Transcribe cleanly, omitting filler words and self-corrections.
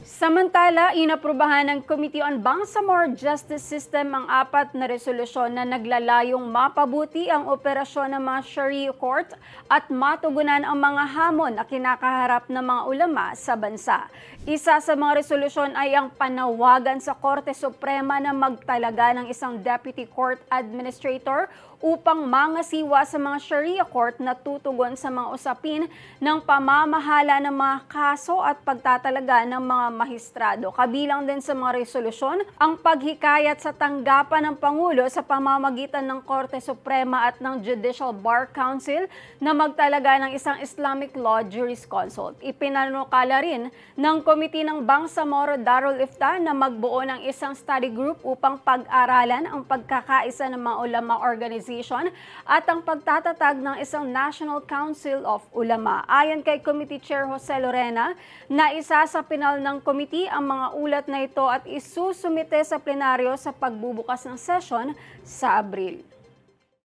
Samantala, inaprubahan ng Committee on Bangsamoro Justice System ang 4 na resolusyon na naglalayong mapabuti ang operasyon ng mga Sharia Court at matugunan ang mga hamon na kinakaharap ng mga ulama sa bansa. Isa sa mga resolusyon ay ang panawagan sa Korte Suprema na magtalaga ng isang Deputy Court Administrator upang mangasiwa sa mga Sharia Court na tutugon sa mga usapin ng pamamahala ng mga kaso at pagtatalaga ng mga mahistrado. Kabilang din sa mga resolusyon ang paghikayat sa tanggapan ng Pangulo sa pamamagitan ng Korte Suprema at ng Judicial Bar Council na magtalaga ng isang Islamic Law Jurisconsult. Ipinanukala rin ng Committee ng Bangsamoro Darul Ifta na magbuo ng isang study group upang pag-aralan ang pagkakaisa ng mga ulama organization at ang pagtatatag ng isang National Council of Ulama. Ayon kay Committee Chair Jose Lorena, na isa sa pinal ng committee ang mga ulat na ito at isusumite sa plenaryo sa pagbubukas ng session sa Abril.